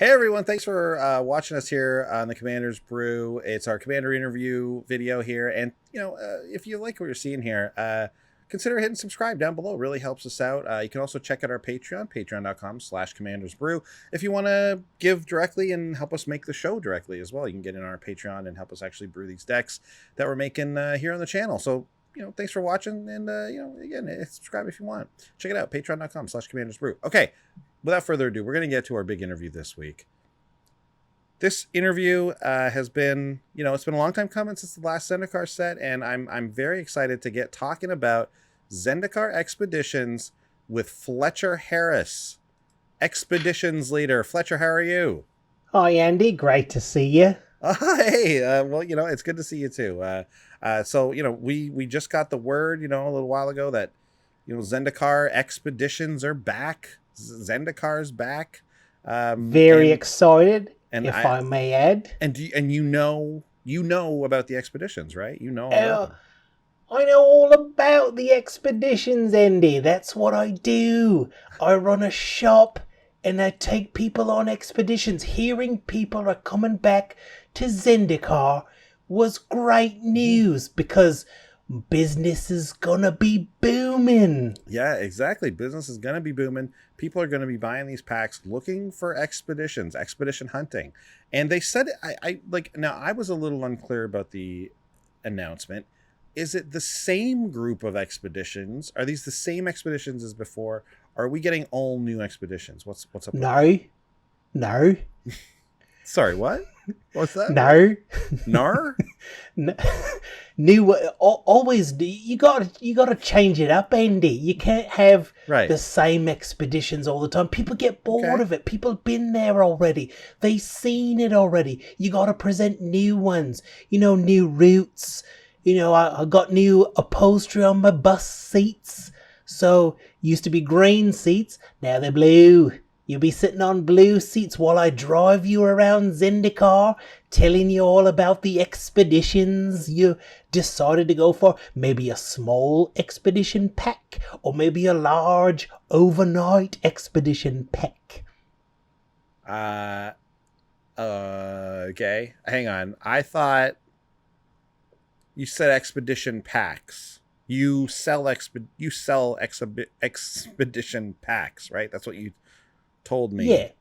Hey everyone, thanks for watching us here on the Commander's Brew. It's our Commander interview video here, and if you like what you're seeing here, consider hitting subscribe down below. It really helps us out. You can also check out our Patreon, patreon.com/commandersbrew. If you want to give directly and help us make the show directly as well, you can get in our Patreon and help us actually brew these decks that we're making here on the channel. So, thanks for watching, and again, subscribe if you want. Check it out, patreon.com/commandersbrew. Okay. Without further ado, we're going to get to our big interview this week. This interview has been, it's been a long time coming since the last Zendikar set, and I'm very excited to get talking about Zendikar Expeditions with Fletcher Harris, Expeditions leader. Fletcher, how are you? Hi, Andy. Great to see you. Hey, well, it's good to see you too. So, we just got the word, a little while ago that, Zendikar Expeditions are back. Zendikar's back. Very excited, and if I may add. And you know about the expeditions, right? You know about them. I know all about the expeditions, Andy. That's what I do. I run a shop and I take people on expeditions. Hearing people are coming back to Zendikar was great news because business is gonna be booming. Yeah, exactly. Business is gonna be booming. People are gonna be buying these packs looking for expedition hunting. And they said, now I was a little unclear about the announcement. Is it the same group of expeditions? Are these the same expeditions as before? Are we getting all new expeditions? What's up? No. Sorry, what? What's that? No. Nar? New. Always. You gotta change it up, Andy. You can't have the same expeditions all the time. People get bored of it. People have been there already. They've seen it already. You gotta present new ones. New routes. I got new upholstery on my bus seats. So used to be green seats. Now they're blue. You'll be sitting on blue seats while I drive you around Zendikar, telling you all about the expeditions you decided to go for. Maybe a small expedition pack, or maybe a large overnight expedition pack. Okay. Hang on. I thought you said expedition packs. You sell expedition packs, right? That's what you told me. Yeah.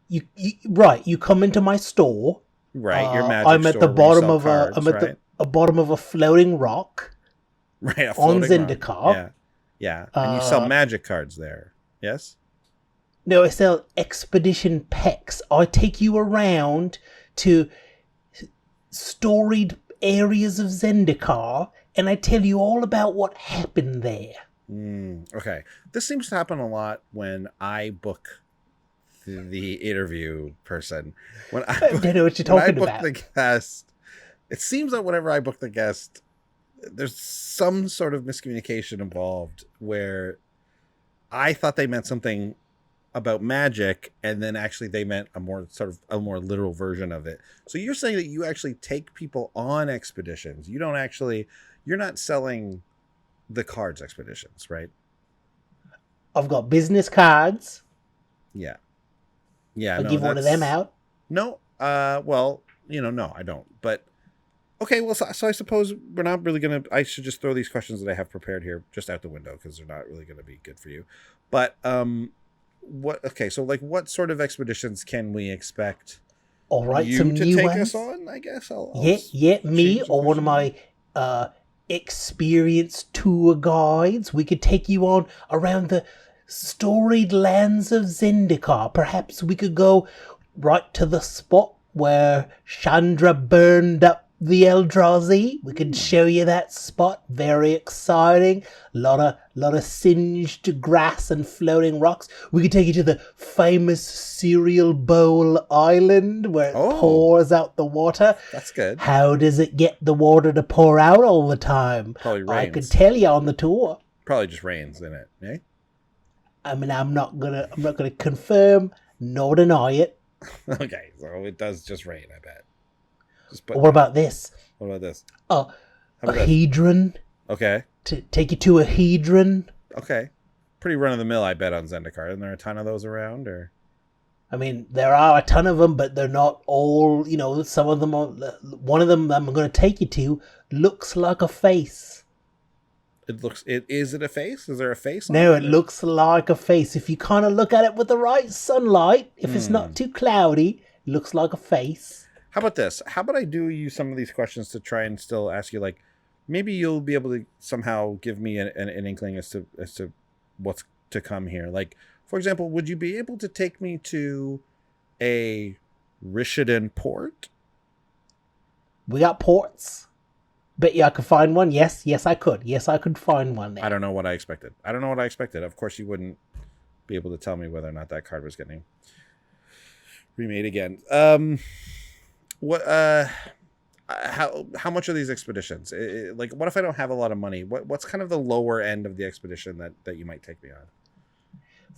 You right. You come into my store. Right. Your magic I'm at store the bottom of cards, the bottom of a floating rock. Right. On Zendikar. Rock. Yeah. And you sell magic cards there. Yes. No, I sell expedition packs. I take you around to storied areas of Zendikar, and I tell you all about what happened there. Okay. This seems to happen a lot when I book the interview person. I don't know what you're talking about. The guest, it seems that whenever I book the guest, there's some sort of miscommunication involved where I thought they meant something about magic, and then actually they meant a more literal version of it. So you're saying that you actually take people on expeditions. You're not selling the cards expeditions, right? I've got business cards. Yeah. I'll give one of them out. No. Well, no, I don't. But okay. Well, so I suppose we're not really I should just throw these questions that I have prepared here just out the window because they're not really gonna be good for you. But so what sort of expeditions can we expect? All right, you some to new take ones. Us on, I guess. Me or one of my experienced tour guides. We could take you on around the storied lands of Zendikar. Perhaps we could go right to the spot where Chandra burned up the Eldrazi. We could show you that spot. Very exciting. Lot of singed grass and floating rocks. We could take you to the famous cereal bowl island where it pours out the water. That's good. How does it get the water to pour out all the time? Probably rains. I could tell you on the tour. Probably just rains in it, eh? I mean, I'm not gonna confirm nor deny it. Okay, so it does just rain, I bet. What about this? What about this? A hedron. Okay. To take you to a hedron. Okay. Pretty run of the mill, I bet, on Zendikar. Isn't there a ton of those around, or? I mean, there are a ton of them, but they're not all, some of them are, one of them I'm going to take you to looks like a face. Is it a face? Is there a face on No, it? it looks like a face. If you kind of look at it with the right sunlight, if it's not too cloudy, it looks like a face. How about this? How about I do you some of these questions to try and still ask you, like, maybe you'll be able to somehow give me an inkling as to what's to come here. Like, for example, would you be able to take me to a Rishadan port? We got ports. Bet you I could find one. Yes, I could. Yes, I could find one there. I don't know what I expected. Of course, you wouldn't be able to tell me whether or not that card was getting remade again. How much are these expeditions? Like, what if I don't have a lot of money? What's kind of the lower end of the expedition that you might take me on?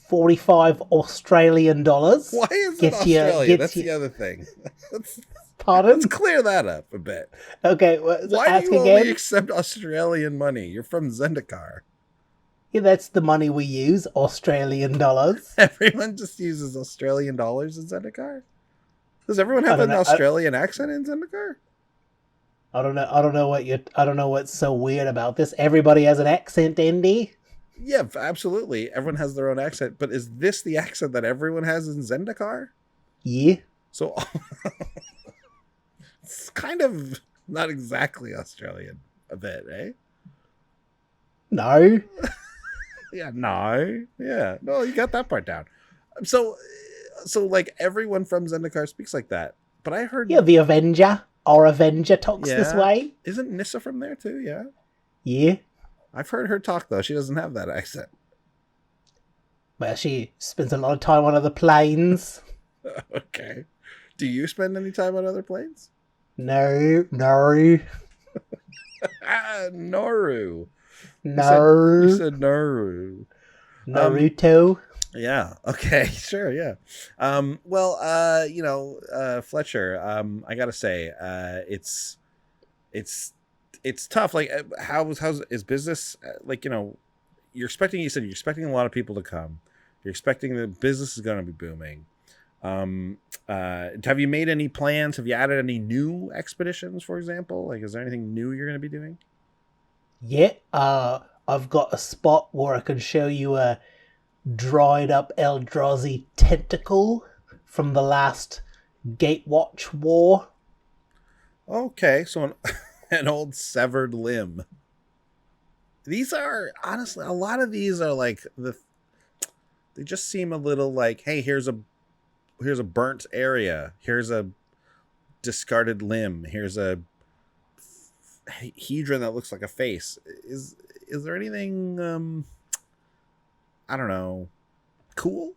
45 Australian dollars. Why is it Australia? That's the other thing. Pardon? Let's clear that up a bit. Okay. Why do you only accept Australian money? You're from Zendikar. Yeah, that's the money we use, Australian dollars. Everyone just uses Australian dollars in Zendikar? Does everyone have an Australian accent in Zendikar? I don't know what's so weird about this. Everybody has an accent, Andy. Yeah, absolutely. Everyone has their own accent, but is this the accent that everyone has in Zendikar? Yeah. So it's kind of not exactly Australian a bit, eh? No. Yeah, no. Yeah. No, you got that part down. So like everyone from Zendikar speaks like that. But I heard the Avenger talks this way. Isn't Nissa from there too? Yeah. Yeah. I've heard her talk though. She doesn't have that accent. Well, she spends a lot of time on other planes. Okay. Do you spend any time on other planes? No. Noru. No. You said Noru. Naruto. Yeah. Okay. Sure. Yeah. Fletcher. I gotta say, it's tough. Like, is business like, you said you're expecting a lot of people to come. You're expecting the business is going to be booming. Have you made any plans? Have you added any new expeditions, for example? Like, is there anything new you're going to be doing? Yeah. I've got a spot where I can show you a dried up Eldrazi tentacle from the last Gatewatch War. Okay, so an old severed limb. These are, honestly, a lot of these are like they just seem a little like, hey, here's a burnt area, here's a discarded limb, here's a hedron that looks like a face. Is there anything I don't know, cool?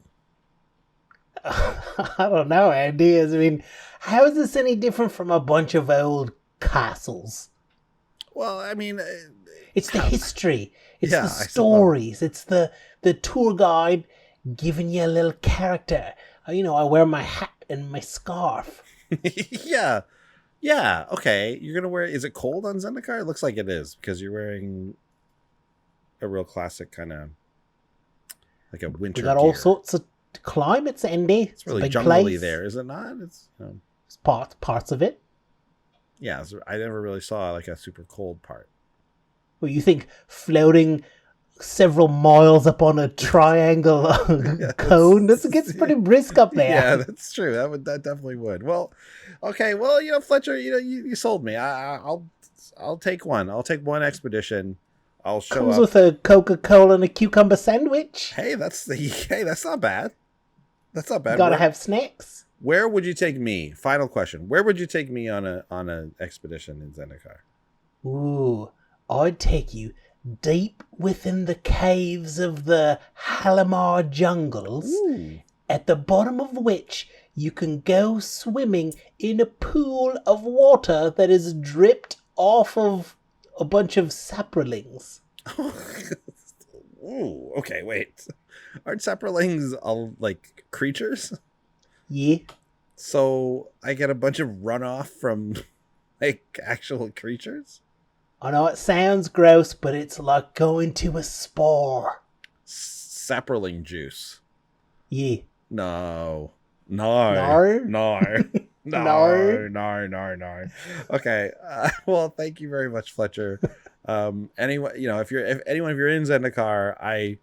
I don't know, Andy. I mean, how is this any different from a bunch of old castles? Well, I mean, it's the history, it's the stories, it's the tour guide giving you a little character. I wear my hat and my scarf. Yeah, okay. You're gonna wear. Is it cold on Zendikar? It looks like it is because you're wearing a real classic kind of like a winter. We got all sorts of climates, Andy. It's really jungly there, is it not? It's it's parts of it. Yeah, I never really saw like a super cold part. Well, you think floating several miles up on a triangle cone? This gets pretty brisk up there. Yeah, that's true. That definitely would. Well, okay. Well, Fletcher, you sold me. I'll take one. I'll take one expedition. I'll show Comes up with a Coca-Cola and a cucumber sandwich. Hey, that's not bad. That's not bad. Gotta have snacks. Where would you take me? Final question. Where would you take me on an expedition in Zendikar? Ooh, I'd take you deep within the caves of the Halimar jungles, at the bottom of which you can go swimming in a pool of water that is dripped off of a bunch of saprolings. Ooh, okay, wait. Aren't saprolings all like creatures? Yeah. So I get a bunch of runoff from like actual creatures? I know it sounds gross, but it's like going to a spore. Saproling juice. Yeah. No. No. No. No. Okay. Well, thank you very much, Fletcher. Anyone, if you're in Zendikar,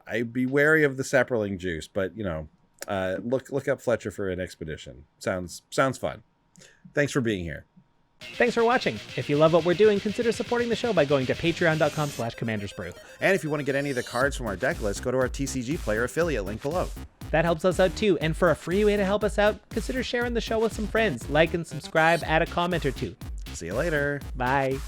I'd be wary of the sapperling juice, but look up Fletcher for an expedition. Sounds fun. Thanks for being here. Thanks for watching. If you love what we're doing, consider supporting the show by going to patreon.com/commandersbrew. And if you want to get any of the cards from our deck list, go to our TCGplayer affiliate link below. That helps us out too, and for a free way to help us out, consider sharing the show with some friends. Like and subscribe, add a comment or two. See you later. Bye.